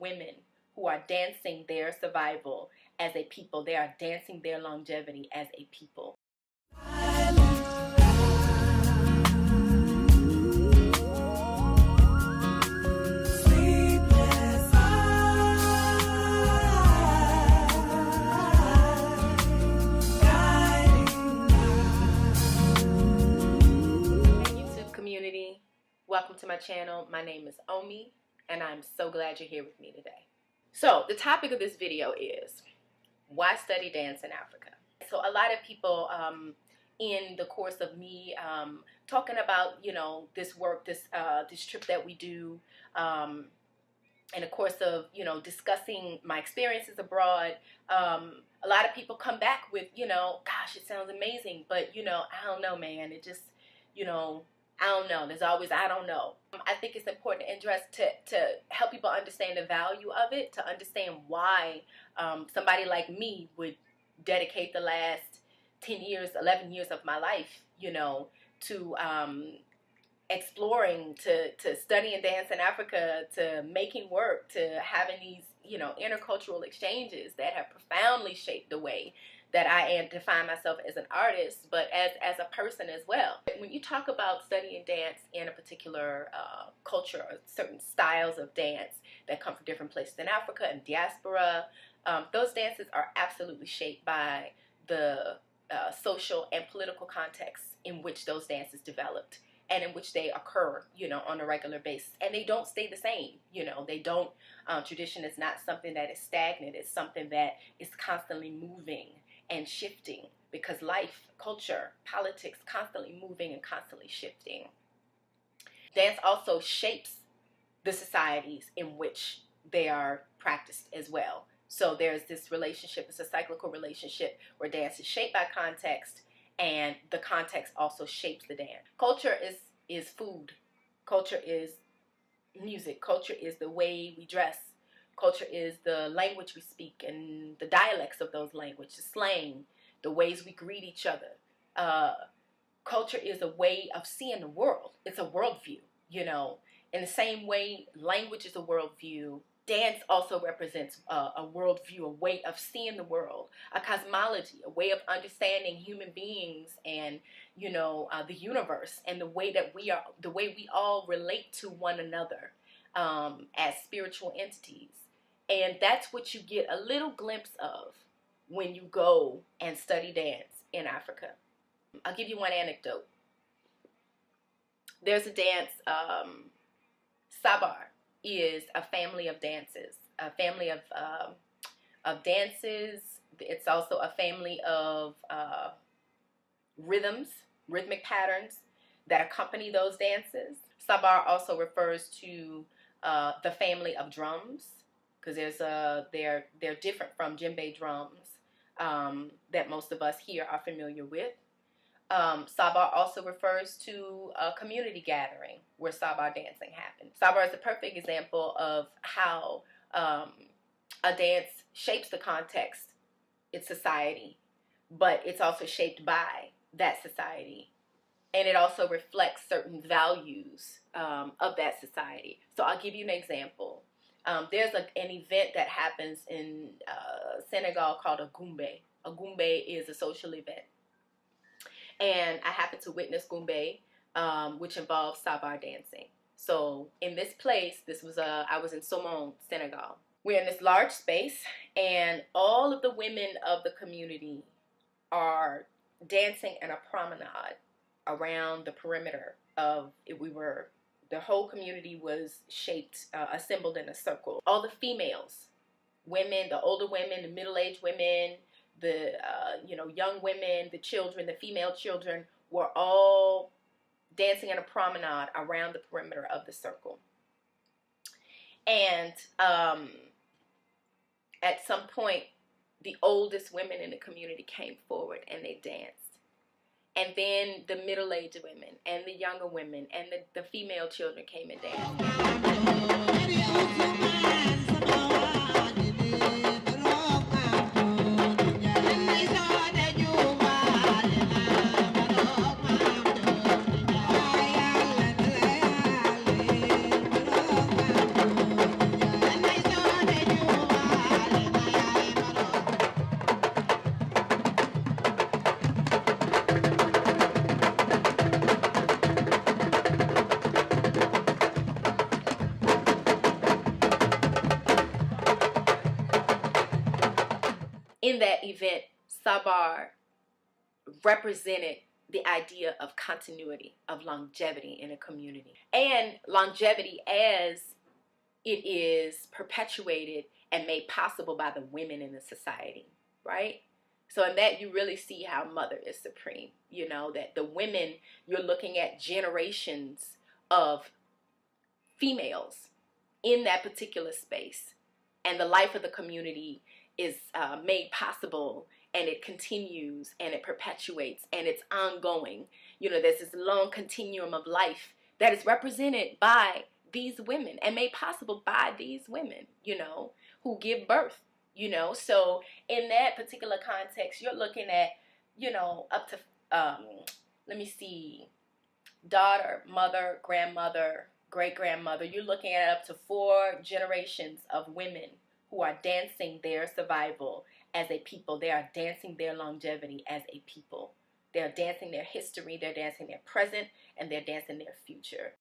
women who are dancing their survival as a people. They are dancing their longevity as a people. Welcome to my channel. My name is Omi, and I'm so glad you're here with me today. So the topic of this video is why study dance in Africa. So a lot of people in the course of me talking about, you know, this work, this trip that we do, in the course of, you know, discussing my experiences abroad, a lot of people come back with, you know, gosh, it sounds amazing, but, you know, I don't know, man, it just, you know, I don't know. There's always, I don't know. I think it's important to address to help people understand the value of it, to understand why somebody like me would dedicate the last 10 years, 11 years of my life, you know, to exploring, to studying dance in Africa, to making work, to having these, you know, intercultural exchanges that have profoundly shaped the way that I define myself as an artist, but as a person as well. When you talk about studying dance in a particular culture, or certain styles of dance that come from different places in Africa and diaspora, those dances are absolutely shaped by the social and political context in which those dances developed and in which they occur, you know, on a regular basis. And they don't stay the same, you know, they don't, tradition is not something that is stagnant, it's something that is constantly moving and shifting, because life, culture, politics, constantly moving and constantly shifting. Dance also shapes the societies in which they are practiced as well. So there's this relationship, it's a cyclical relationship where dance is shaped by context, and the context also shapes the dance. Culture is food, culture is music, culture is the way we dress, culture is the language we speak and the dialects of those languages, the slang, the ways we greet each other. Culture is a way of seeing the world. It's a worldview, you know. In the same way language is a worldview, dance also represents a worldview, a way of seeing the world, a cosmology, a way of understanding human beings and, you know, the universe, and the way we all relate to one another as spiritual entities. And that's what you get a little glimpse of when you go and study dance in Africa. I'll give you one anecdote. There's a dance, Sabar is a family of dances, a family of dances. It's also a family of rhythmic patterns that accompany those dances. Sabar also refers to the family of drums, because they're different from djembe drums that most of us here are familiar with. Sabar also refers to a community gathering where Sabar dancing happens. Sabar is a perfect example of how a dance shapes the context, its society, but it's also shaped by that society. And it also reflects certain values of that society. So I'll give you an example. There's an event that happens in Senegal called a Gumbe. A Gumbe is a social event. And I happened to witness Gumbe, which involves Sabar dancing. So in this place, I was in Somon, Senegal. We're in this large space, and all of the women of the community are dancing in a promenade around the perimeter of it. The whole community was shaped, assembled in a circle. All the females, women, the older women, the middle-aged women, the young women, the children, the female children, were all dancing in a promenade around the perimeter of the circle. And at some point, the oldest women in the community came forward and they danced. And then the middle-aged women and the younger women and the female children came and danced. in that event, Sabar represented the idea of continuity, of longevity in a community. And longevity as it is perpetuated and made possible by the women in the society, right? So in that, you really see how mother is supreme. You know, that the women, you're looking at generations of females in that particular space. And the life of the community is made possible, and it continues, and it perpetuates, and it's ongoing. You know, there's this long continuum of life that is represented by these women and made possible by these women, you know, who give birth, you know. So in that particular context, you're looking at, you know, up to, let me see, daughter, mother, grandmother, great-grandmother. You're looking at up to 4 generations of women who are dancing their survival as a people. They are dancing their longevity as a people. They're dancing their history, they're dancing their present, and they're dancing their future.